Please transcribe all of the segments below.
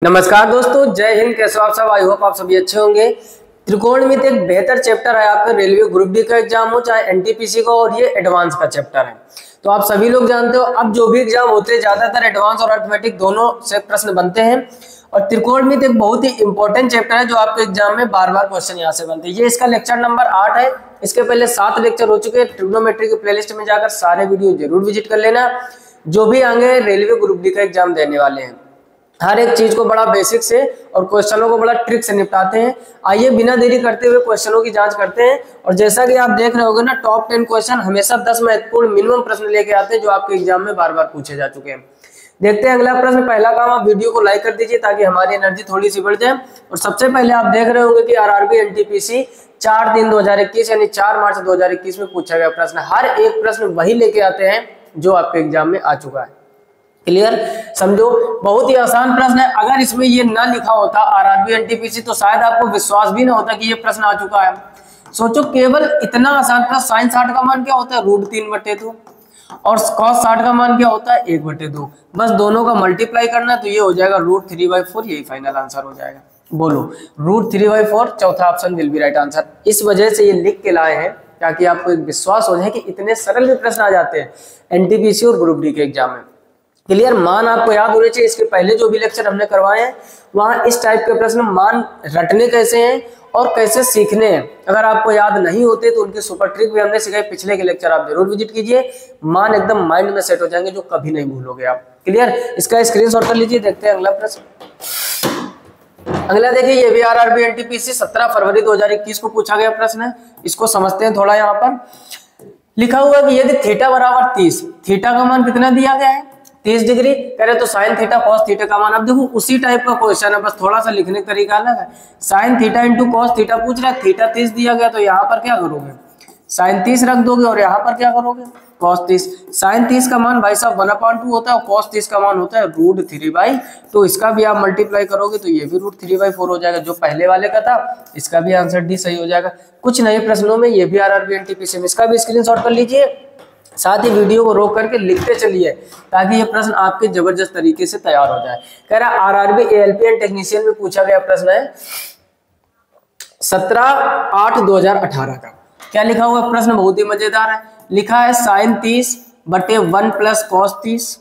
नमस्कार दोस्तों, जय हिंद। कैसे हो आप सब? आई होप आप सभी अच्छे होंगे। त्रिकोणमिति एक बेहतर चैप्टर है आपका रेलवे ग्रुप डी का एग्जाम हो चाहे एनटीपीसी का, और ये एडवांस का चैप्टर है। तो आप सभी लोग जानते हो अब जो भी एग्जाम होते हैं ज्यादातर एडवांस और अर्थमेटिक दोनों से प्रश्न बनते हैं। और त्रिकोणमिति एक बहुत ही इंपॉर्टेंट चैप्टर है जो आपके एग्जाम में बार बार क्वेश्चन यहाँ से बनते हैं। ये इसका लेक्चर नंबर 8 है। इसके पहले 7 लेक्चर हो चुके हैं। ट्रिग्नोमेट्री की प्लेलिस्ट में जाकर सारे वीडियो जरूर विजिट कर लेना। जो भी आगे रेलवे ग्रुप डी का एग्जाम देने वाले हैं, हर एक चीज को बड़ा बेसिक से और क्वेश्चनों को बड़ा ट्रिक से निपटाते हैं। आइए बिना देरी करते हुए क्वेश्चनों की जांच करते हैं। और जैसा कि आप देख रहे होंगे ना, टॉप 10 क्वेश्चन हमेशा 10 महत्वपूर्ण मिनिमम प्रश्न लेके आते हैं जो आपके एग्जाम में बार बार पूछे जा चुके हैं। देखते हैं अगला प्रश्न। पहला काम, आप वीडियो को लाइक कर दीजिए ताकि हमारी एनर्जी थोड़ी सी बढ़ जाए। और सबसे पहले आप देख रहे होंगे कि आरआरबी एनटीपीसी 4/3/2021 यानी 4 मार्च 2021 में पूछा गया प्रश्न। हर एक प्रश्न वही लेके आते हैं जो आपके एग्जाम में आ चुका है। क्लियर? समझो, बहुत ही आसान प्रश्न है। अगर इसमें ये ना लिखा होता आरआरबी एनटीपीसी तो शायद आपको विश्वास भी ना होता कि ये प्रश्न आ चुका है। सोचो, केवल इतना आसान प्रश्न। साइन 60 का मान क्या होता है? √3/2। और कॉस 60 का मान क्या होता है? 1/2। बस दोनों का मल्टीप्लाई करना है तो ये हो जाएगा √3/4। यही फाइनल आंसर हो जाएगा। बोलो, √3/4 चौथा option will be right answer. इस वजह से ये लिख के लाए हैं ताकि आपको एक विश्वास हो जाए कि इतने सरल भी प्रश्न आ जाते हैं एनटीपीसी और ग्रुप डी के एग्जाम में। क्लियर? मान आपको याद होने चाहिए। इसके पहले जो भी लेक्चर हमने करवाए हैं वहां इस टाइप के प्रश्न मान रटने कैसे हैं और कैसे सीखने हैं, अगर आपको याद नहीं होते तो उनकी सुपर ट्रिक भी हमने सिखाई। पिछले के लेक्चर आप जरूर विजिट कीजिए। मान एकदम माइंड में सेट हो जाएंगे जो कभी नहीं भूलोगे आप। क्लियर? इसका स्क्रीनशॉट कर लीजिए। देखते हैं अगला प्रश्न। अगला देखिए, ये भी आरआरबी एनटीपीसी 17 फरवरी 2021 को पूछा गया प्रश्न है। इसको समझते हैं थोड़ा। यहाँ पर लिखा हुआ है कि यदि थीटा बराबर 30, थीटा का मान कितना दिया गया है? 30 डिग्री। कह रहे तो साइन थीटा कॉस थीटा का मान। अब देखो उसी टाइप का क्वेश्चन है, बस थोड़ा सा लिखने का तरीका अलग है। Sine theta into cos theta पूछ रहा है। थीटा 30 दिया गया तो यहाँ पर क्या करोगे? साइन 30 रख दोगे और यहाँ पर क्या करोगे? कॉस 30। साइन 30 का मान भाई साहब 1/2 होता है और कॉस 30 का मान होता है √3/2। इसका भी आप मल्टीप्लाई करोगे तो ये भी √3/4 हो जाएगा। जो पहले वाले का था इसका भी आंसर डी सही हो जाएगा। कुछ नए प्रश्नों में ये भी आरआरबी एनटीपीसी में। इसका भी स्क्रीनशॉट कर लीजिए, साथ ही वीडियो को रोक करके लिखते चलिए ताकि ये प्रश्न आपके जबरदस्त तरीके से तैयार हो जाए। कह रहा आरआरबी एएलपी एंड टेक्नीशियन में पूछा गया प्रश्न है 17/8/2018 का। क्या लिखा हुआ प्रश्न? बहुत ही मजेदार है। लिखा है साइन 30/1 प्लस कॉस 30।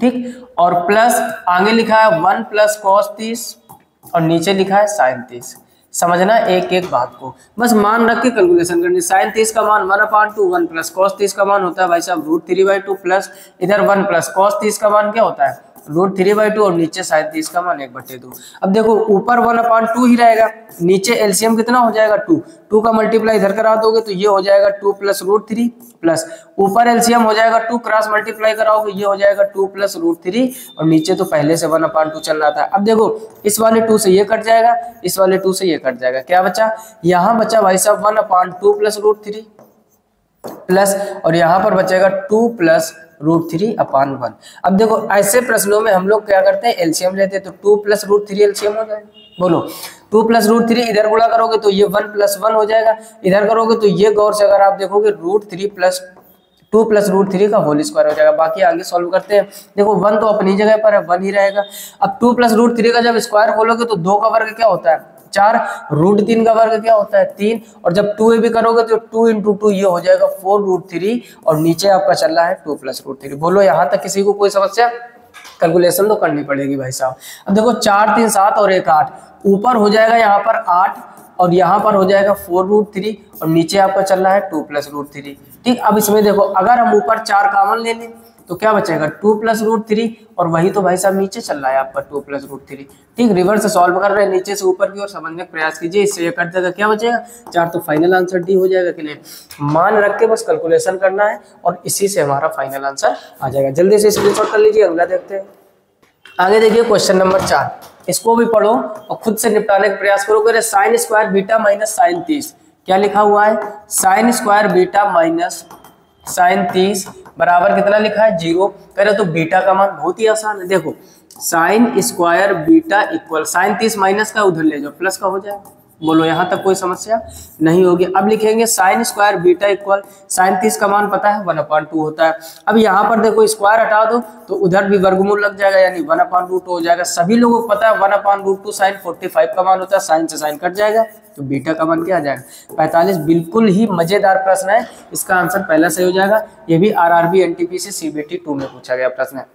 ठीक, और प्लस आगे लिखा है 1 प्लस कॉस 30 और नीचे लिखा है साइन 30। समझना एक एक बात को, बस मान रख के कैलकुलेशन करनी। साइन 30 का मान 1/2, 1 प्लस कॉस 30 का मान होता है भाई साहब √3/2 प्लस इधर 1 प्लस कॉस 30 का मान क्या होता है? √3/2 और नीचे साइन 30 का मान 1/2। अब देखो ऊपर 1/2 ही रहेगा, नीचे एलसीएम कितना हो जाएगा? 2 का मल्टीप्लाई इधर करा दोगे तो ये हो जाएगा 2 प्लस √3 प्लस ऊपर एलसीएम हो जाएगा 2, क्रॉस मल्टीप्लाई कराओगे ये हो जाएगा 2 प्लस √3 और नीचे तो पहले से 1/2 चल रहा था। अब देखो इस वाले 2 से ये कट जाएगा, इस वाले 2 से ये कट जाएगा। क्या बचा? यहाँ बचा भाई साहब 1/2 प्लस √3 प्लस और यहाँ पर बचेगा 2 प्लस √3/1। अब देखो ऐसे प्रश्नों में हम लोग क्या करते हैं? एलसीएम लेते हैं तो 2 प्लस √3 एलसीएम हो जाएगा। बोलो, 2 प्लस √3 इधर गुणा करोगे तो ये 1 प्लस 1 हो जाएगा, इधर करोगे तो ये गौर से अगर आप देखोगे √3 प्लस 2 प्लस √3 का होल स्क्वायर हो जाएगा। बाकी आगे सॉल्व करते हैं। देखो 1 तो अपनी जगह पर है, 1 ही रहेगा। अब 2 प्लस √3 का जब स्क्वायर खोलोगे तो 2 का वर्ग क्या होता है? 4। √3 का वर्ग क्या होता है? 3। और जब 2 भी करोगे तो 2 × 2 ये हो जाएगा 4√3 और नीचे आपका चल रहा है 2 प्लस √3। बोलो यहाँ तक किसी को कोई समस्या? कैलकुलेशन तो करनी पड़ेगी भाई साहब। अब देखो 4 3 7 और 1 8, ऊपर हो जाएगा यहाँ पर 8 और यहाँ पर हो जाएगा 4√3 और नीचे आपका चल रहा है 2 प्लस √3। ठीक, अब इसमें देखो अगर हम ऊपर 4 कॉमन ले लें तो क्या बचेगा? 2 प्लस √3 और वही तो भाई साहब नीचे चल रहा है आपका 2 प्लस √3। ठीक, रिवर्स से सॉल्व कर रहे हैं नीचे से ऊपर की ओर समझने का प्रयास कीजिए। इससे ये कट जाएगा, क्या बचेगा? 4। तो फाइनल आंसर डी हो जाएगा कि नहीं? मान रख के बस कैलकुलेशन करना है और इसी से हमारा फाइनल आंसर आ जाएगा। जल्दी से स्क्रीनशॉट कर लीजिए। अगला देखते हैं। आगे देखिए क्वेश्चन नंबर 4, इसको भी पढ़ो और खुद से निपटाने का प्रयास करो। कह रहे sine square beta minus sine 30। क्या लिखा हुआ है? Sine square beta minus sine 30 बराबर कितना लिखा है? 0। कह रहे तो बीटा का मान बहुत ही आसान है। देखो sine square beta equal sine 30 minus का उधर ले जाओ प्लस का हो जाएगा। बोलो यहाँ तक कोई समस्या नहीं होगी। अब लिखेंगे sine square beta equal, sine 30 का मान पता है 1/2 होता है। अब यहाँ पर देखो स्क्वायर हटा दो तो उधर भी वर्गमूल लग जाएगा, यानी 1/2 हो जाएगा। सभी लोगों को पता है 1/2 साइन 45 का मान होता है, साइन से साइन कट जाएगा तो बीटा का मान क्या आ जाएगा 45। बिल्कुल ही मजेदार प्रश्न है, इसका आंसर पहला सही हो जाएगा। ये भी RRB NTPC CBT 2 में पूछा गया प्रश्न है।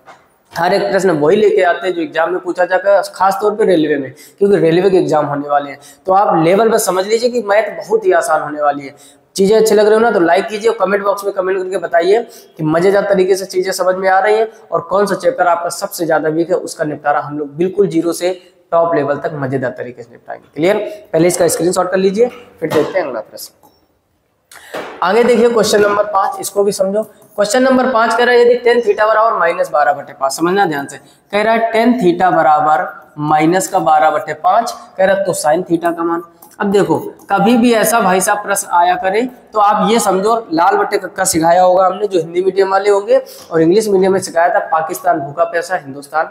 हर एक प्रश्न वही लेके आते हैं जो एग्जाम में पूछा जाता है, खास तौर पे रेलवे में, क्योंकि रेलवे के एग्जाम होने वाले हैं। तो आप लेवल पर समझ लीजिए कि मैथ बहुत ही आसान होने वाली है। चीजें अच्छी लग रही हो ना तो लाइक कीजिए और कमेंट बॉक्स में कमेंट करके बताइए कि मजेदार तरीके से चीजें समझ में आ रही हैं और कौन सा चैप्टर आपका सबसे ज्यादा वीक है, उसका निपटारा हम लोग बिल्कुल 0 से टॉप लेवल तक मजेदार तरीके से निपटाएंगे। क्लियर? पहले इसका स्क्रीनशॉट कर लीजिए, फिर देखते हैं अगला प्रश्न। आगे देखिए क्वेश्चन नंबर 5, इसको भी समझो। क्वेश्चन नंबर 5 कह रहा है यदि tan थीटा बराबर -12/5, समझना ध्यान से, कह रहा है tan थीटा बराबर -12/5, कह रहा है तो sin थीटा का मान। अब देखो कभी भी ऐसा भाई साहब प्रश्न आया करे तो आप ये समझो, लाल बट्टे कक्का सिखाया होगा हमने जो हिंदी मीडियम वाले होंगे, और इंग्लिश मीडियम में सिखाया था पाकिस्तान भूखा प्यासा हिंदुस्तान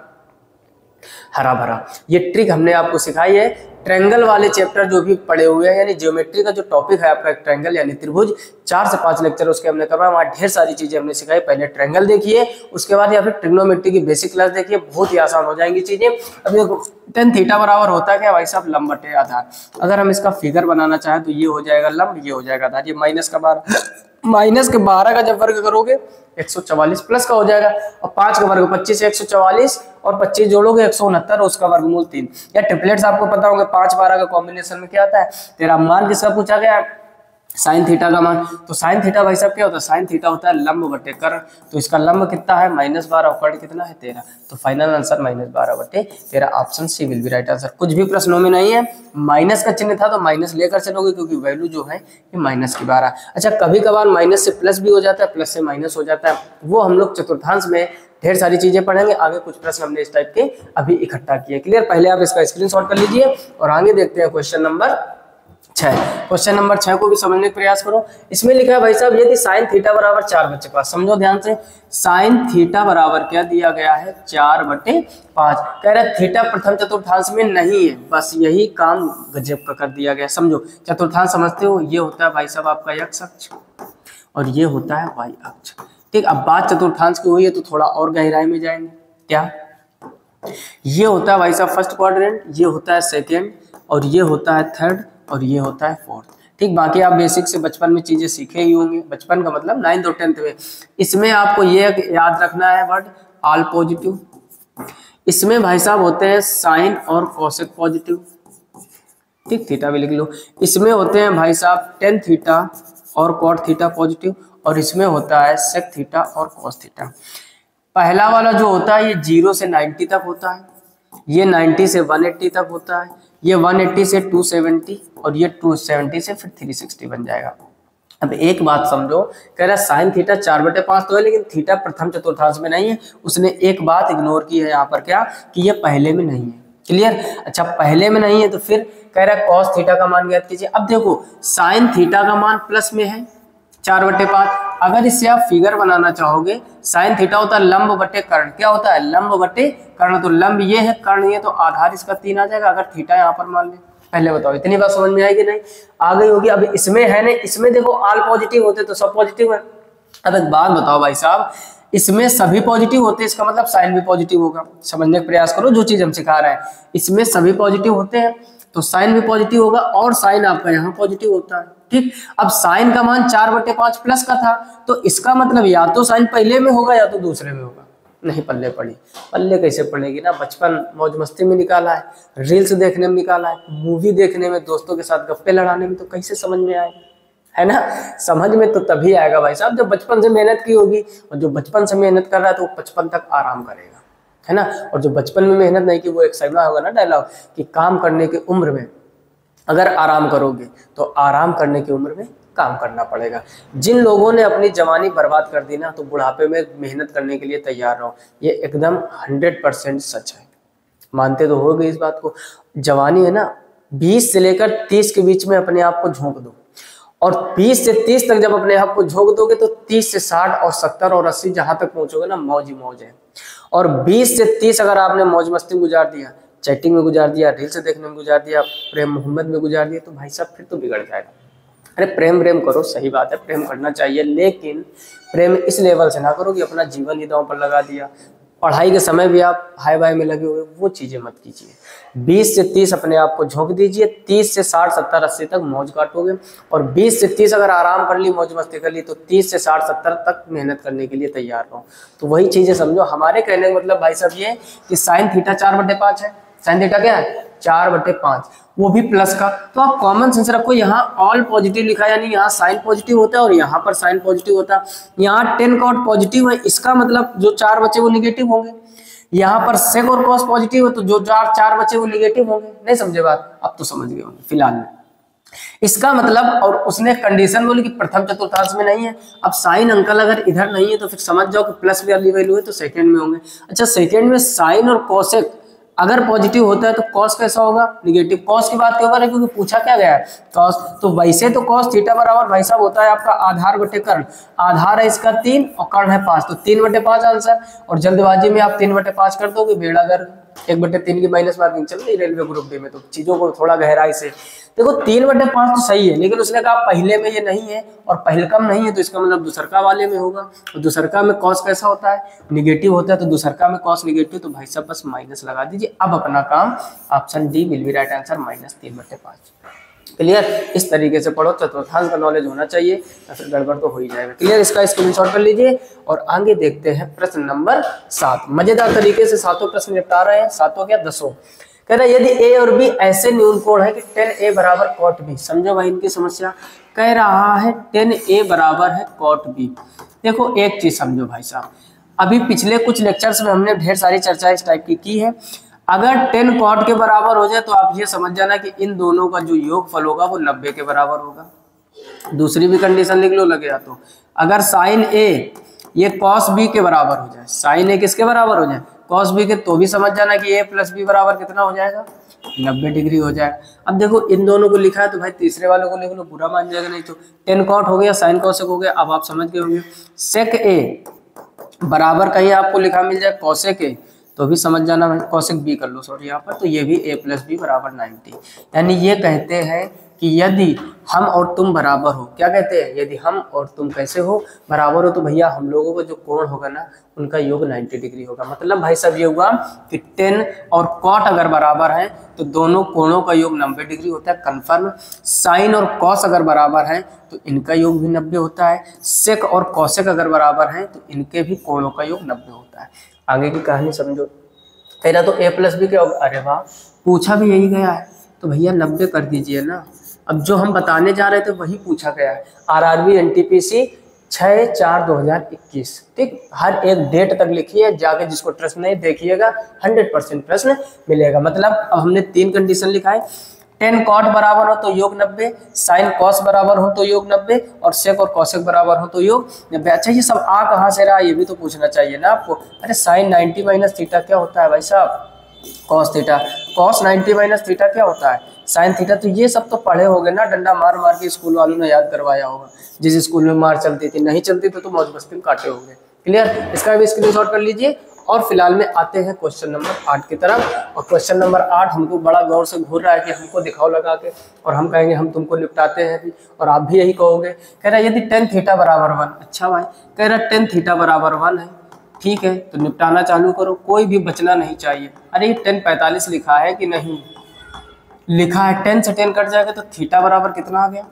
हरा भरा। ये ट्रिक हमने आपको सिखाई है। ट्रायंगल वाले चैप्टर जो भी पढ़े हुए हैं, यानी ज्योमेट्री का जो टॉपिक है आपका एक ट्रायंगल यानी त्रिभुज, 4 से 5 लेक्चर उसके हमने करवाया, वहाँ ढेर सारी चीजें हमने सिखाई। पहले ट्रायंगल देखिए, उसके बाद या फिर ट्रिग्नोमेट्री की बेसिक क्लास देखिए, बहुत ही आसान हो जाएंगी चीजें। अब देखो tan थीटा बराबर होता है क्या भाई साहब, लंब बटे आधार। अगर हम इसका फिगर बनाना चाहें तो ये हो जाएगा लंब, ये हो जाएगा आधार। ये -12 का जब वर्ग करोगे 144 प्लस का हो जाएगा, और 5 का वर्ग 25 से 144 और 25 जोड़ोगे 169 और उसका वर्गमूल 3। या ट्रिपलेट्स आपको पता होंगे 5-12 का कॉम्बिनेशन में क्या आता है। तेरा मान किसका पूछा गया, साइन थीटा का मान। तो साइन थीटा भाई साहब क्या होता है, साइन थीटा होता है लंब बटे कर्ण। तो इसका लंब कितना है -12 और कर्ण कितना है 13। तो final answer -12/13, option C will be right answer. कुछ भी प्रश्नों में नहीं है, माइनस का चिन्ह था तो माइनस लेकर चलोगे, क्योंकि वैल्यू जो है ये -12। अच्छा कभी कभार माइनस से प्लस भी हो जाता है, प्लस से माइनस हो जाता है, वो हम लोग चतुर्थांश में ढेर सारी चीजें पढ़ेंगे। आगे कुछ प्रश्न हमने इस टाइप के अभी इकट्ठा किए। क्लियर? पहले आप इसका स्क्रीनशॉट कर लीजिए और आगे देखते हैं क्वेश्चन नंबर 6। क्वेश्चन नंबर 6 को भी समझने का प्रयास करो। इसमें लिखा है भाई साहब यदि साइन थीटा बराबर 4 बटे 5, समझो ध्यान से, साइन थीटा बराबर क्या दिया गया है 4/5। कह रहा है थीटा प्रथम चतुर्थांश में नहीं है, बस यही काम गजब का कर दिया गया। समझो चतुर्थांश समझते हो, ये होता है भाई साहब आपका x अक्ष और ये होता है y अक्ष। ठीक, अब बात चतुर्थांश की हुई है तो थोड़ा और गहराई में जाएंगे। क्या ये होता है भाई साहब फर्स्ट क्वाड्रेंट, ये होता है सेकेंड, और ये होता है थर्ड, और ये होता है फोर्थ। ठीक, बाकी आप बेसिक से बचपन में चीजें सीखे ही होंगे, बचपन का मतलब 9th और 10th में। इसमें आपको ये याद रखना है वर्ड ऑल पॉजिटिव। इसमें भाई साहब होते हैं साइन और कोसेक पॉजिटिव। ठीक, थीटा भी लिख लो। इसमें होते हैं भाई साहब टेन थीटा और कॉट थीटा पॉजिटिव, और इसमें होता है सेक थीटा और कॉस थीटा। पहला वाला जो होता है ये 0 से 90 तक होता है, ये 90 से 180 तक होता है, ये 180 से 270, और ये 270 से फिर 360 बन जाएगा। अब एक बात समझो, कह रहा है साइन थीटा 4/5 तो है, लेकिन थीटा प्रथम चतुर्थांश में नहीं है। उसने एक बात इग्नोर की है यहाँ पर, क्या कि ये पहले में नहीं है। क्लियर? अच्छा पहले में नहीं है तो फिर कह रहा है कॉस थीटा का मान ज्ञात कीजिए। अब देखो साइन थीटा का मान प्लस में है 4/5। अगर इससे आप फिगर बनाना चाहोगे, साइन थीटा होता है लंब बटे कर्ण। क्या होता है? लंब बटे कर्ण। तो लंब ये है, कर्ण ये, तो आधार इसका 3 आ जाएगा। अगर थीटा यहाँ पर मान ले, पहले बताओ इतनी बात समझ में आएगी नहीं? आ गई होगी। अब इसमें है नहीं, इसमें देखो ऑल पॉजिटिव होते तो सब पॉजिटिव है। अब एक बात बताओ भाई साहब, इसमें सभी पॉजिटिव होते हैं, इसका मतलब साइन भी पॉजिटिव होगा। समझने का प्रयास करो जो चीज हम सिखा रहे हैं। इसमें सभी पॉजिटिव होते हैं तो साइन भी पॉजिटिव होगा, और साइन आपका यहाँ पॉजिटिव होता है। ठीक, अब साइन का मान 4/5 प्लस का था, तो इसका मतलब या तो साइन पहले में होगा या तो दूसरे में होगा। नहीं पल्ले पड़ी, पल्ले कैसे पड़ेगी ना, बचपन मौज मस्ती में निकाला है, रील्स देखने में निकाला है, मूवी देखने में, दोस्तों के साथ गप्पे लड़ाने में, तो कैसे समझ में आएगा? है ना? समझ में तो तभी आएगा भाई साहब जब बचपन से मेहनत की होगी, और जो बचपन से मेहनत कर रहा है तो वो 55 तक आराम करेगा, है ना? और जो बचपन में मेहनत नहीं की, वो एक सैमा होगा ना डायलॉग कि काम करने की उम्र में अगर आराम करोगे तो आराम करने की उम्र में काम करना पड़ेगा। जिन लोगों ने अपनी जवानी बर्बाद कर दी ना, तो बुढ़ापे में मेहनत करने के लिए तैयार रहो। ये एकदम 100% सच है। मानते तो होगे इस बात को। जवानी है ना, 20 से लेकर 30 के बीच में अपने आप को झोंक दो, और 20 से 30 तक जब अपने आप को झोंक दोगे तो 30 से 60 और 70 और 80 जहां तक पहुंचोगे ना, मौज ही मौज है। और 20 से 30 अगर आपने मौज मस्ती गुजार दिया चैटिंग में गुजार दिया, रील्स देखने में गुजार दिया, प्रेम मोहब्बत में गुजार दिया, तो भाई साहब फिर तो बिगड़ जाएगा। अरे प्रेम करो, सही बात है, प्रेम करना चाहिए, लेकिन प्रेम इस लेवल से ना करो कि अपना जीवन ही दांव पर लगा दिया। पढ़ाई के समय भी आप हाई बाई में लगे हुए, वो चीज़ें मत कीजिए। 20 से 30 अपने आप को झोंक दीजिए, 30 से 60 70 80 तक मौज काटोगे, और 20 से 30 अगर आराम कर ली, मौज मस्ती कर ली, तो 30 से 60 70 तक मेहनत करने के लिए तैयार रहो। तो वही चीज़ें समझो। हमारे कहने का मतलब भाई साहब ये कि साइन थीटा 4/5 है। साइन थीटा क्या है? 4/5, वो भी प्लस का। तो आप कॉमन सेंस रखो, यहाँ ऑल पॉजिटिव लिखा है, यानी यहाँ साइन पॉजिटिव होता है और यहाँ पर साइन पॉजिटिव होता है। यहाँ टेन कॉट पॉजिटिव है, इसका मतलब जो 4 बचे वो निगेटिव होंगे। यहाँ पर सेक और कॉस पॉजिटिव है, तो जो 4 बचे वो निगेटिव होंगे। नहीं समझे बात? अब तो समझ गए होंगे फिलहाल में। इसका मतलब, और उसने कंडीशन बोली कि प्रथम चतुर्थांश में नहीं है। अब साइन अंकल अगर इधर नहीं है तो फिर समझ जाओ कि प्लस वाली वैल्यू है तो सेकंड में होंगे। अच्छा, सेकंड में साइन और कोसेक अगर पॉजिटिव होता है तो कॉस कैसा होगा? निगेटिव। कॉस की बात क्यों कर रहे हैं? क्योंकि पूछा क्या गया है? कॉस। तो वैसे तो कॉस थीटा बराबर भाई साहब होता है आपका आधार बटे कर्ण। आधार है इसका 3 और कर्ण है 5, तो 3/5 आंसर। और जल्दबाजी में आप 3/5 कर दोगे, बेड़ा गर्क। 1/3 की माइनस मार्किंग चल रही रेलवे ग्रुप डी में, तो चीजों को थोड़ा गहराई से देखो। 3/5 तो सही है, लेकिन उसने कहा पहले में ये नहीं है और पहलकम नहीं है, तो इसका मतलब दूसरका वाले में होगा। तो दूसरका में कॉस कैसा होता है? निगेटिव होता है। तो दूसरका में कॉस निगेटिव, तो भाई साहब बस माइनस लगा दीजिए। अब अपना काम, option D will be right answer, -3/5। Clear? इस तरीके से पढ़ो, चतुर्थांश का नॉलेज होना चाहिए, या फिर गड़बड़ तो हो ही जाएगा। क्लियर? इसका स्क्रीनशॉट कर लीजिए और आगे देखते हैं प्रश्न नंबर 7। मजेदार तरीके से 7 प्रश्न निपटा रहे हैं, 7 क्या 10। कह रहा है यदि ए और बी ऐसे न्यून कोण है कि tan a बराबर cot b। समझो भाई इनकी समस्या। कह रहा है tan a बराबर है cot b। देखो एक चीज समझो भाई साहब, अभी पिछले कुछ लेक्चर्स में हमने ढेर सारी चर्चा इस टाइप की है। अगर tan cot के बराबर हो जाए तो आप ये समझ जाना कि इन दोनों का जो योगफल होगा वो 90 के बराबर होगा। दूसरी भी कंडीशन लिख लो लगे तो, अगर साइन a ये cos b के बराबर हो जाए, साइन a किसके बराबर हो जाए? cos b के, तो भी समझ जाना कि a + b बराबर कितना हो जाएगा? 90 डिग्री हो जाएगा। अब देखो इन दोनों को लिखा है तो भाई तीसरे वालों को लिख लो, बुरा मान जाएगा नहीं तो। tan cot हो गया, sin cosec हो गया। अब आप समझ गए होंगे sec a बराबर कहीं आपको लिखा मिल जाए cosec a, तो भी समझ जाना भाई cosec b कर लो, सॉरी यहाँ पर, तो ये भी a + b बराबर 90। यानी ये कहते हैं कि यदि हम और तुम बराबर हो, क्या कहते हैं? यदि हम और तुम कैसे हो? बराबर हो, तो भैया हम लोगों का जो कोण होगा ना उनका योग 90 डिग्री होगा। मतलब भाई साहब ये हुआ कि tan और cot अगर बराबर है तो दोनों कोणों का योग 90 डिग्री होता है, कन्फर्म। साइन और cos अगर बराबर है तो इनका योग भी 90 होता है। सेक और cosec अगर बराबर है तो इनके भी कोणों का योग 90 होता है। आगे की कहानी समझो। पहला तो a + b क्या होगा? अरे वाह, पूछा भी यही गया है, तो भैया 90 कर दीजिए ना। अब जो हम बताने जा रहे थे वही पूछा गया है। RRB NTPC 6/4/2021, ठीक। हर एक डेट तक लिखिए, जाके जिसको ट्रस्ट नहीं देखिएगा 100% प्रश्न मिलेगा। मतलब अब हमने 3 कंडीशन लिखा है, tan cot बराबर हो तो योग 90, sin cos बराबर हो तो योग 90, और sec और cosec बराबर हो तो योग 90। अच्छा ये सब आ कहाँ से रहा, ये भी तो पूछना चाहिए ना आपको। अरे sin 90 - थीटा क्या होता है भाई साहब? cos theta. cos 90 - थीटा क्या होता है? sin theta. तो ये सब तो पढ़े होंगे ना, डंडा मार मार के स्कूल वालों ने याद करवाया होगा। जिस स्कूल में मार चलती थी, नहीं चलती तो मौज मस्ती में काटे होंगे। क्लियर? इसका भी स्क्रीनशॉट कर लीजिए। और फिलहाल में आते हैं क्वेश्चन नंबर 8 की तरफ। और क्वेश्चन नंबर 8 हमको बड़ा गौर से घूर रहा है कि हमको दिखाओ लगा के, और हम कहेंगे हम तुमको निपटाते हैं भी, और आप भी यही कहोगे। कह रहा है यदि tan थीटा बराबर 1। अच्छा भाई, कह रहा है tan थीटा बराबर 1 है, ठीक है, तो निपटाना चालू करो, कोई भी बचना नहीं चाहिए। अरे ये tan 45 लिखा है कि नहीं लिखा है? 10 से 10 कट जाएगा तो थीटा बराबर कितना आ गया?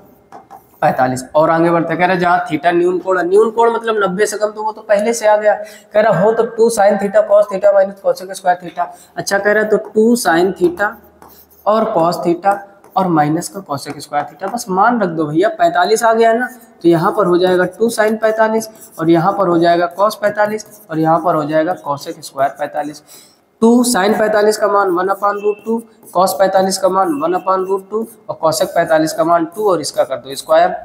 45। और आगे बढ़ते कह रहा है जहाँ थीटा न्यून कोण, न्यून कोण मतलब 90 से कम, तो वो तो पहले से आ गया। कह रहा हो तो 2 sin theta cos theta - cosec square theta. अच्छा कह रहा है तो 2 sin थीटा और cos थीटा और माइनस का cosec स्क्वायर थीटा। बस मान रख दो भैया, 45 आ गया है ना, तो यहाँ पर हो जाएगा 2 sin 45, और यहाँ पर हो जाएगा cos 45, और यहाँ पर हो जाएगा cosec स्क्वायर 45। 2 sin 45 का मान 1/√2, cos 45 का मान 1/√2, और cosec 45 का मान 2, और इसका कर दो स्क्वायर।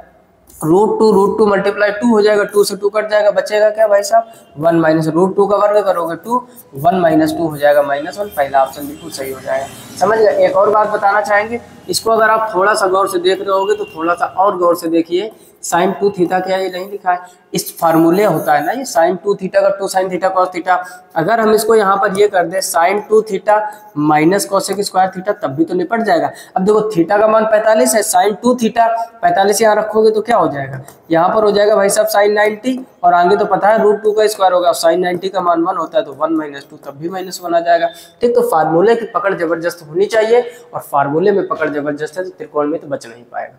√2 मल्टीप्लाई 2 हो जाएगा, 2 से 2 कट जाएगा, बचेगा क्या भाई साहब? 1 - √2 का वर्ग करोगे 2, 1 - 2 हो जाएगा -1। पहला ऑप्शन बिल्कुल सही हो जाएगा। समझ गए? एक और बात बताना चाहेंगे, इसको अगर आप थोड़ा सा गौर से देख रहे होगे तो थोड़ा सा और गौर से देखिए। साइन 2 थीटा क्या ये नहीं लिखा है, इस फार्मूले होता है ना ये साइन 2 थीटा का 2 साइन थीटा कॉस थीटा, अगर हम इसको यहाँ पर ये कर दे sine 2 theta minus cosec square theta तब भी तो निपट जाएगा। अब देखो थीटा का मान 45 है, साइन 2 थीटा 45 यहाँ रखोगे तो क्या हो जाएगा, यहाँ पर हो जाएगा भाई साहब साइन 90 और आगे तो पता है √2 का स्क्वायर होगा, साइन 90 का मान 1 होता है तो 1 - 2 तब भी -1 आ जाएगा। ठीक, तो फार्मूले की पकड़ जबरदस्त होनी चाहिए और फार्मूले में पकड़ जबरदस्त है तो त्रिकोण में तो बच नहीं पाएगा।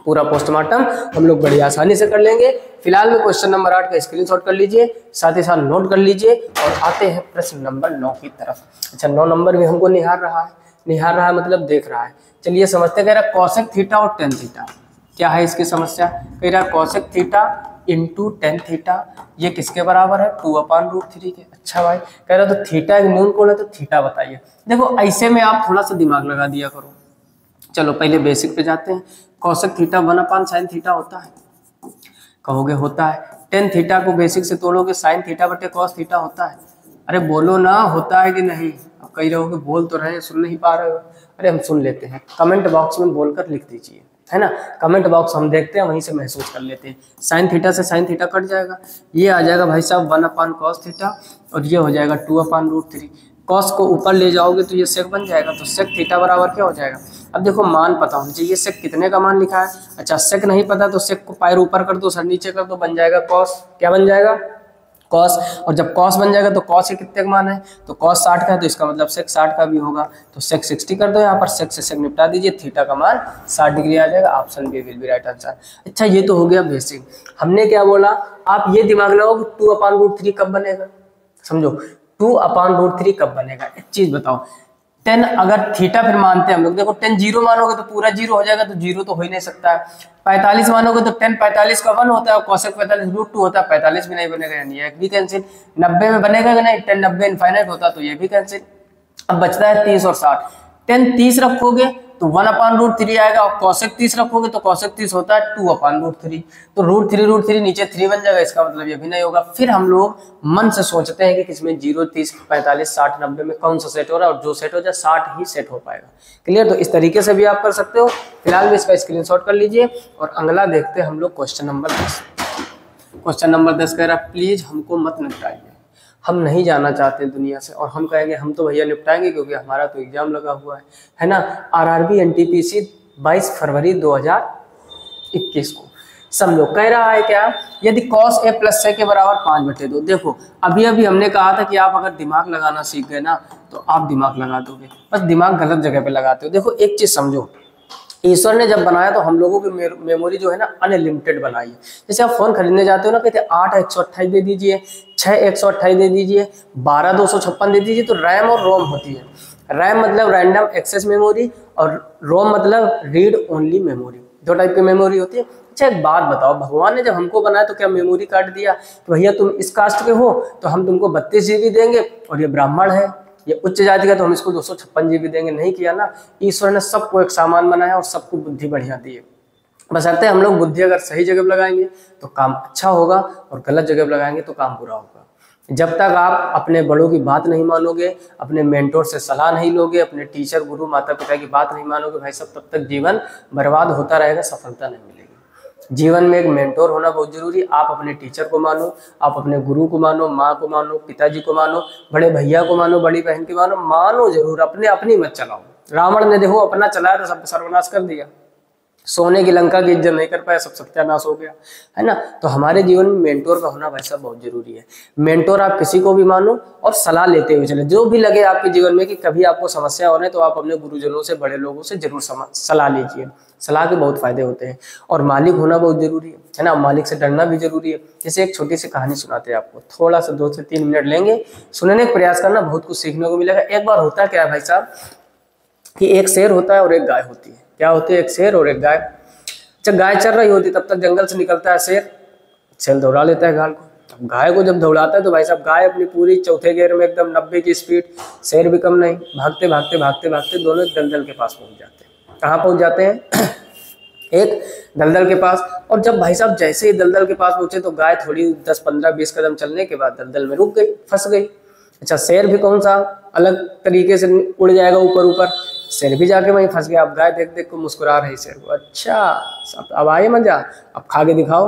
पूरा पोस्टमार्टम हम लोग बड़ी आसानी से कर लेंगे। फिलहाल में क्वेश्चन नंबर 8 का स्क्रीनशॉट कर लीजिए, साथ ही साथ नोट कर लीजिए और आते हैं प्रश्न नंबर 9 की तरफ। अच्छा 9 नंबर भी हमको निहार रहा है मतलब देख रहा है। चलिए समझते, कह रहा कॉसेक थीटा और टेन थीटा, क्या है इसकी समस्या, कह रहा cosec theta into tan theta ये किसके बराबर है, 2/√3 के। अच्छा भाई, कह रहा तो थीटा एक न्यून कोण है तो थीटा बताइए। देखो ऐसे में आप थोड़ा सा दिमाग लगा दिया करो। चलो पहले बेसिक पे जाते हैं। कॉसेक थीटा 1/sin थीटा होता है, कहोगे होता है। टेन थीटा को बेसिक से तोड़ोगे साइन थीटा बटे कॉस थीटा होता है। अरे बोलो ना होता है कि नहीं, अब कही रहोगे बोल तो रहे सुन नहीं पा रहे हो। अरे हम सुन लेते हैं, कमेंट बॉक्स में बोलकर लिख दीजिए, है ना, कमेंट बॉक्स हम देखते हैं वहीं से महसूस कर लेते हैं। साइन थीटा से साइन थीटा कट जाएगा, ये आ जाएगा भाई साहब 1/cos थीटा और ये हो जाएगा 2/√3। कॉस को ऊपर ले जाओगे तो ये सेक बन जाएगा, तो सेक थीटा बराबर क्या हो जाएगा। अब देखो मान पता होना चाहिए, सेक कितने का मान लिखा है। अच्छा सेक नहीं पता तो सेक को पैर ऊपर कर दो, सर नीचे कर दो, बन जाएगा कॉस। क्या बन जाएगा, कॉस। और जब कॉस बन जाएगा तो कॉस के कितने का मान है, तो कॉस 60 का है तो इसका मतलब सेक 60 का भी होगा, तो सेक 60 कर दो यहाँ पर, सेक से सेक निपटा दीजिए, थीटा का मान 60 डिग्री आ जाएगा। Option B will be right answer. अच्छा ये तो हो गया बेसिक। हमने क्या बोला, आप ये दिमाग लगाओ कि 2/√3 कब बनेगा, समझो 2/√3 कब बनेगा। एक चीज बताओ, 10 अगर थीटा फिर मानते हैं हम लोग, देखो 10 जीरो मानोगे तो पूरा जीरो हो जाएगा, तो जीरो तो हो ही नहीं सकता है। 45 मानोगे तो 10 45 का 1 होता है और कॉसेक 45 √2 होता है, 45 भी नहीं बनेगा, यानी एक भी कैंसिल। 90 में बनेगा कि नहीं, 10 90 इनफाइनाइट होता तो ये भी कैंसिल। अब बचता है 30 और 60, 10 30 रखोगे तो 1/√3 आएगा और कॉसेक 30 रखोगे तो कॉसेक 30 होता है 2/√3, तो √3 नीचे 3 बन जाएगा, इसका मतलब ये भी नहीं होगा। फिर हम लोग मन से सोचते हैं कि किसमें 0 30 45 60 90 में कौन सा सेट हो रहा है और जो सेट हो जाए 60 ही सेट हो पाएगा। क्लियर, तो इस तरीके से भी आप कर सकते हो। फिलहाल में इसका स्क्रीनशॉट कर लीजिए और अगला देखते हैं हम लोग क्वेश्चन नंबर 10। क्वेश्चन नंबर 10 कह रहा है प्लीज हमको मत निपटाइए, हम नहीं जाना चाहते दुनिया से। और हम कहेंगे हम तो भैया निपटाएंगे क्योंकि हमारा तो एग्जाम लगा हुआ है ना। आरआरबी एनटीपीसी 22 फरवरी 2021 को। समझो कह रहा है क्या, यदि cos a + sec के बराबर 5/2। देखो अभी हमने कहा था कि आप अगर दिमाग लगाना सीख गए ना तो आप दिमाग लगा दोगे, बस दिमाग गलत जगह पे लगाते हो। देखो एक चीज समझो, ईश्वर ने जब बनाया तो हम लोगों की मेमोरी जो है ना अनलिमिटेड बनाई है। जैसे आप फोन खरीदने जाते हो ना, कहते 8 128 दे दीजिए, 6 128 दे दीजिए, 12 256 दे दीजिए, तो रैम और रोम होती है। रैम मतलब रैंडम एक्सेस मेमोरी और रोम मतलब रीड ओनली मेमोरी, दो टाइप की मेमोरी होती है। अच्छा एक बात बताओ, भगवान ने जब हमको बनाया तो क्या मेमोरी कार्ड दिया तो भैया तुम इस कास्ट के हो तो हम तुमको 32 GB देंगे और ये ब्राह्मण है, ये उच्च जाति का तो हम इसको 256 GB देंगे? नहीं किया ना। ईश्वर ने सबको एक सामान बनाया और सबको बुद्धि बढ़िया दी है। बशर्ते हम लोग बुद्धि अगर सही जगह लगाएंगे तो काम अच्छा होगा और गलत जगह लगाएंगे तो काम बुरा होगा। जब तक आप अपने बड़ों की बात नहीं मानोगे, अपने मेंटोर से सलाह नहीं लोगे, अपने टीचर गुरु माता पिता की बात नहीं मानोगे भाई साहब, तब तक जीवन बर्बाद होता रहेगा, सफलता नहीं मिलेगी। जीवन में एक मेंटोर होना बहुत जरूरी। आप अपने टीचर को मानो, आप अपने गुरु को मानो, माँ को मानो, पिताजी को मानो, बड़े भैया को मानो, बड़ी बहन की मानो जरूर, अपनी मत चलाओ। रावण ने देखो अपना चलाया तो सब सर्वनाश कर दिया, सोने की लंका की इज्जत नहीं कर पाया, सब सत्यानाश हो गया, है ना। तो हमारे जीवन में मेंटोर का होना भाई साहब बहुत जरूरी है। मेंटोर आप किसी को भी मानो और सलाह लेते हुए चले। जो भी लगे आपके जीवन में कि कभी आपको समस्या हो रही है तो आप अपने गुरुजनों से, बड़े लोगों से जरूर सलाह लीजिए। सलाह के बहुत फायदे होते हैं। और मालिक होना बहुत जरूरी है ना, मालिक से डरना भी जरूरी है। जैसे एक छोटी सी कहानी सुनाते हैं आपको, थोड़ा सा 2 से 3 मिनट लेंगे, सुनने का प्रयास करना, बहुत कुछ सीखने को मिलेगा। एक बार होता क्या है भाई साहब कि एक शेर होता है और एक गाय होती है। क्या होती है? एक शेर और एक गाय। जब गाय चल रही होती तब तक जंगल से निकलता है शेर दौड़ा लेता है गाय को। अब गाय को जब दौड़ाता है तो भाई साहब गाय अपनी पूरी चौथे गियर में एकदम 90 की स्पीड, शेर भी कम नहीं, भागते भागते भागते भागते दोनों दलदल के पास पहुंच जाते हैं। कहाँ पहुंच जाते हैं? एक दलदल के पास। और जब भाई साहब जैसे ही दलदल के पास पहुंचे तो गाय थोड़ी 10 15 20 कदम चलने के बाद दलदल में रुक गई, फंस गई। अच्छा शेर भी कौन सा अलग तरीके से उड़ जाएगा ऊपर ऊपर, शेर भी जाके वहीं फंस गया। अब गाय देख देख को मुस्कुरा रही शेर को, अच्छा अब आए मजा, अब खा के दिखाओ।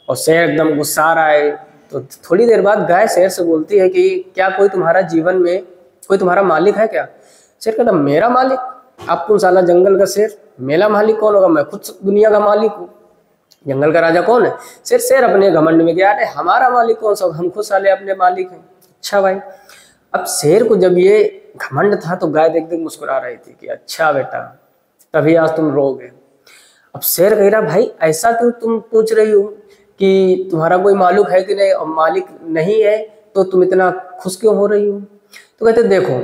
और शेर एकदम गुस्सा रहा है। तो थोड़ी देर बाद गाय शेर से बोलती है कि क्या कोई तुम्हारा जीवन में कोई तुम्हारा मालिक है क्या? शेर कहता मेरा मालिक? अब तुम साला जंगल का शेर, मेरा मालिक कौन होगा, मैं खुद दुनिया का मालिक हूँ। जंगल का राजा कौन है? शेर अपने घमंड में गया, अरे हमारा मालिक कौन सा, हम खुद साले अपने मालिक हैं। अच्छा भाई, अब शेर को जब ये घमंड था तो गाय देख देख मुस्कुरा रही थी कि अच्छा बेटा तभी आज तुम रोगे। अब शेर कह रहा भाई ऐसा क्यों तुम पूछ रही हो कि तुम्हारा कोई मालिक है कि नहीं, और मालिक नहीं है तो तुम इतना खुश क्यों हो रही हो? तो कहते देखो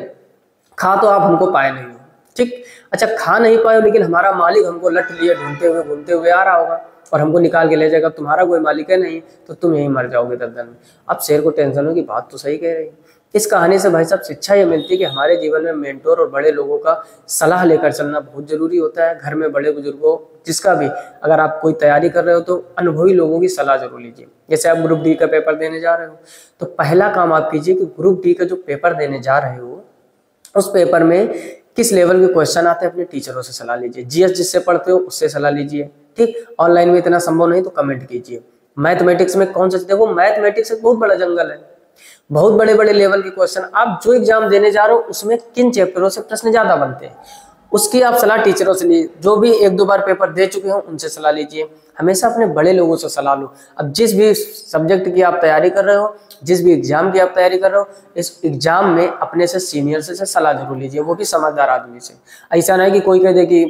खा तो आप हमको पाए नहीं हो, ठीक, अच्छा खा नहीं पाए लेकिन हमारा मालिक हमको लट लिए ढूंढते हुए घूमते हुए आ रहा होगा और हमको निकाल के ले जाएगा। तुम्हारा कोई मालिक है नहीं तो तुम यहीं मर जाओगे दलदल में। अब शेर को टेंशन हो कि बात तो सही कह रही। इस कहानी से भाई साहब शिक्षा ये मिलती है कि हमारे जीवन में मेंटोर और बड़े लोगों का सलाह लेकर चलना बहुत जरूरी होता है। घर में बड़े बुजुर्गों जिसका भी, अगर आप कोई तैयारी कर रहे हो तो अनुभवी लोगों की सलाह जरूर लीजिए। जैसे आप ग्रुप डी का पेपर देने जा रहे हो तो पहला काम आप कीजिए कि ग्रुप डी का जो पेपर देने जा रहे हो उस पेपर में किस लेवल के क्वेश्चन आते हैं अपने टीचरों से सलाह लीजिए। जीएस जिससे पढ़ते हो उससे सलाह लीजिए, ठीक। ऑनलाइन में इतना संभव नहीं तो कमेंट कीजिए। मैथमेटिक्स में कौन सा, देखो मैथमेटिक्स एक बहुत बड़ा जंगल है, बहुत बड़े बड़े लेवल के क्वेश्चन। आप जो एग्जाम देने जा रहे हो उसमें किन चैप्टरों से प्रश्न ज्यादा बनते हैं उसकी आप सलाह टीचरों से लीजिए। जो भी एक दो बार पेपर दे चुके हो उनसे सलाह लीजिए। हमेशा अपने बड़े लोगों से सलाह लो। अब जिस भी सब्जेक्ट की आप तैयारी कर रहे हो, जिस भी एग्जाम की आप तैयारी कर रहे हो, इस एग्जाम में अपने से सीनियर से सलाह जरूर लीजिए, वो भी समझदार आदमी से। ऐसा नहीं कि कोई कह दे कि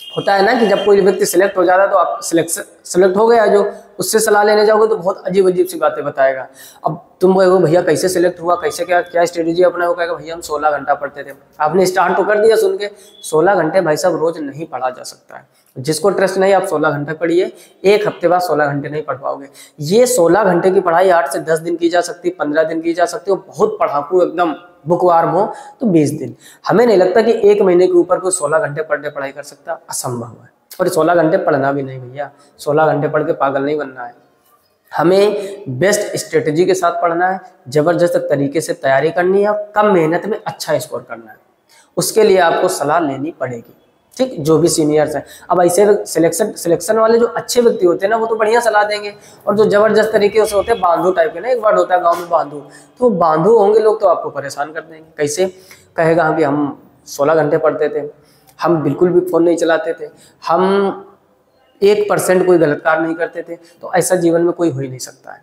होता है ना कि जब कोई व्यक्ति सिलेक्ट हो जाता है तो आप सिलेक्ट हो गया जो उससे सलाह लेने जाओगे तो बहुत अजीब अजीब सी बातें बताएगा। अब तुम कहोगे भैया कैसे सिलेक्ट हुआ, कैसे क्या स्ट्रेटेजी अपना, हो कहेगा भैया हम 16 घंटा पढ़ते थे। आपने स्टार्ट तो कर दिया सुन के, 16 घंटे भाई साहब रोज नहीं पढ़ा जा सकता है। जिसको ट्रस्ट नहीं आप 16 घंटे पढ़िए, एक हफ्ते बाद 16 घंटे नहीं पढ़ पाओगे। ये 16 घंटे की पढ़ाई 8 से 10 दिन की जा सकती, 15 दिन की जा सकती है। बहुत पढ़ाकू एकदम बुकवार्म हो तो 20 दिन। हमें नहीं लगता कि एक महीने के ऊपर कोई 16 घंटे पढ़ाई कर सकता, असंभव है। और 16 घंटे पढ़ना भी नहीं भैया, 16 घंटे पढ़ के पागल नहीं बनना है। हमें बेस्ट स्ट्रेटेजी के साथ पढ़ना है, जबरदस्त तरीके से तैयारी करनी है और कम मेहनत में अच्छा स्कोर करना है। उसके लिए आपको सलाह लेनी पड़ेगी, ठीक, जो भी सीनियर्स हैं। अब ऐसे सिलेक्शन वाले जो अच्छे व्यक्ति होते हैं ना वो तो बढ़िया सलाह देंगे, और जो जबरदस्त तरीके से होते हैं बांधू टाइप के ना, एक वर्ड होता है गांव में बांधू, तो बांधू होंगे लोग तो आपको परेशान कर देंगे। कैसे? कहेगा कि हम 16 घंटे पढ़ते थे, हम बिल्कुल भी फोन नहीं चलाते थे, हम 1% कोई गलत कार्य नहीं करते थे। तो ऐसा जीवन में कोई हो ही नहीं सकता है,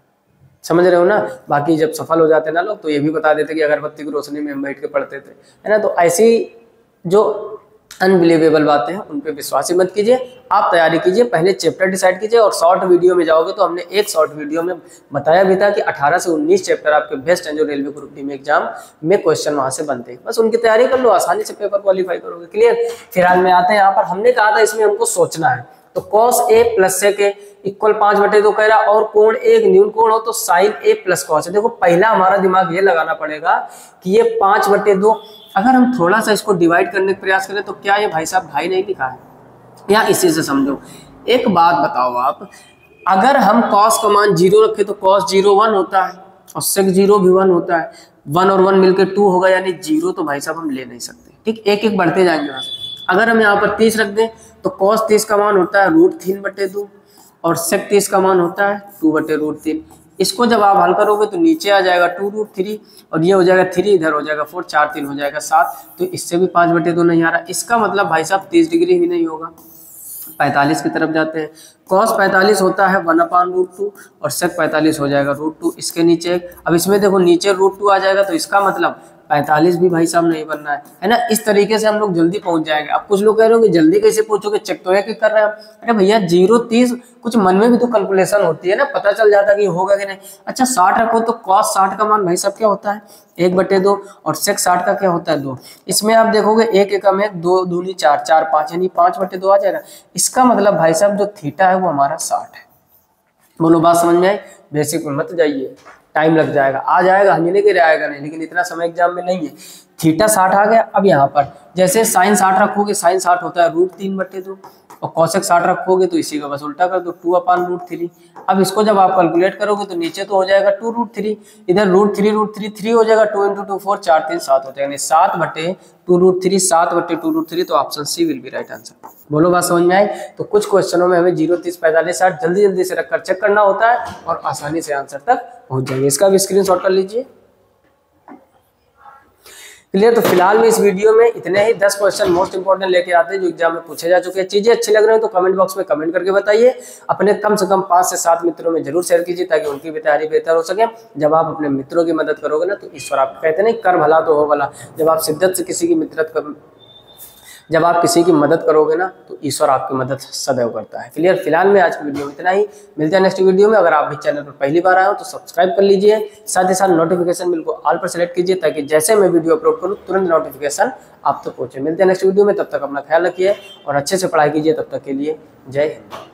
समझ रहे हो ना। बाकी जब सफल हो जाते हैं ना लोग तो ये भी बता देते कि अगरबत्ती की रोशनी में हम बैठ के पढ़ते थे, है ना। तो ऐसी जो अनबिलीवेबल बातें हैं उन पे विश्वास ही मत कीजिए। आप तैयारी कीजिए, पहले चैप्टर डिसाइड कीजिए। और शॉर्ट वीडियो में जाओगे तो हमने एक शॉर्ट वीडियो में बताया भी था कि 18 से 19 चैप्टर आपके बेस्ट हैं जो रेलवे ग्रुप डी में एग्जाम में क्वेश्चन वहां से बनते हैं। बस उनकी तैयारी कर लो, आसानी से पेपर क्वालिफाई करोगे। क्लियर? फिलहाल में आते हैं यहाँ पर, हमने कहा था इसमें हमको सोचना है। तो cos a plus sec a equal 5/2 कह रहा, और कोण एक न्यून कोण हो तो sin a plus cos a। देखो पहला हमारा दिमाग ये लगाना पड़ेगा कि ये 5/2, अगर हम थोड़ा सा इसको डिवाइड करने का प्रयास करें तो क्या ये भाई साहब ढाई नहीं लिखा है? या इसी से समझो। एक बात बताओ आप, अगर हम cos का मान 0 रखें तो cos 0 1 होता है और sec 0 भी 1 होता है। 1 और 1 मिलकर 2 होगा, यानी 0 तो भाई साहब हम ले नहीं सकते, ठीक। एक एक बढ़ते जाएंगे बस। अगर हम यहाँ पर 30 रख दें तो cos 30 का मान होता है √3/2 और sec 30 का मान होता है 2/√3। इसको जब आप हल करोगे तो नीचे आ जाएगा 2√3 और ये हो जाएगा 3, इधर हो जाएगा 4, 4 3 हो जाएगा 7। तो इससे भी 5/2 नहीं आ रहा। इसका मतलब भाई साहब 30 डिग्री ही नहीं होगा, 45 की तरफ जाते हैं। cos 45 होता है 1/√2 और sec 45 हो जाएगा √2। इसके नीचे, अब इसमें देखो नीचे √2 आ जाएगा, तो इसका मतलब 45 भी भाई साहब नहीं बनना है ना। इस तरीके से हम लोग जल्दी पहुंच जाएंगे। अब कुछ लोग कह रहे हो कि जल्दी कैसे पहुंचोगे, चेक तो एक कर रहे हैं। अरे भैया 0 30 कुछ मन में भी तो कैलकुलेशन होती है ना, पता चल जाता है कि होगा कि नहीं। अच्छा 60 रखो तो cos 60 का मान भाई साहब क्या होता है 1/2 और sec 60 का क्या होता है 2। इसमें आप देखोगे 1 एकम 1, 2 दूनी 4, 4 5 यानी 5/2 आ जाएगा। इसका मतलब भाई साहब जो थीटा है वो हमारा 60 है। बोलो बात समझ में आई? बेसिक में मत जाइए, टाइम लग जाएगा, आ जाएगा, हमें नहीं कह रहा आएगा नहीं, लेकिन इतना समय एग्जाम में नहीं है। थीटा 60 आ गया। अब यहाँ पर जैसे साइन 60 रखोगे, साइन 60 होता है √3/2 और cosec 60 रखोगे तो इसी का बस उल्टा कर दो 2/√3। अब इसको जब आप कैलकुलेट करोगे तो नीचे तो हो जाएगा 2√3, इधर √3 3 हो जाएगा, 2 × 2 4 4 3 7 हो जाएगा, 7/2√3 7/2√3। तो option C will be right answer. बोलो बात समझ में आई? तो कुछ क्वेश्चनों में हमें 0 30 45 60 जल्दी जल्दी से रखकर चेक करना होता है और आसानी से आंसर तक पहुंच जाएंगे। इसका भी स्क्रीनशॉट कर लीजिए। क्लियर? तो फिलहाल में इस वीडियो में इतने ही 10 क्वेश्चन मोस्ट इंपोर्टेंट लेके आते हैं जो एग्जाम में पूछे जा चुके हैं। चीजें अच्छी लग रही हैं तो कमेंट बॉक्स में कमेंट करके बताइए। अपने कम से कम 5 से 7 मित्रों में जरूर शेयर कीजिए ताकि उनकी भी तैयारी बेहतर हो सके। जब आप अपने मित्रों की मदद करोगे ना तो ईश्वर, आप कहते नहीं कर भला तो हो भला, जब आप शिद्दत से जब आप किसी की मदद करोगे ना तो ईश्वर आपकी मदद सदैव करता है। क्लियर? फिलहाल में आज की वीडियो में इतना ही, मिलते हैं नेक्स्ट वीडियो में। अगर आप भी चैनल पर पहली बार आए हो तो सब्सक्राइब कर लीजिए, साथ ही साथ नोटिफिकेशन बिल को ऑल पर सेलेक्ट कीजिए ताकि जैसे मैं वीडियो अपलोड करूँ तुरंत नोटिफिकेशन आप तक पहुंचे। मिलते हैं नेक्स्ट वीडियो में, तब तक अपना ख्याल रखिए और अच्छे से पढ़ाई कीजिए। तब तक के लिए जय हिंद।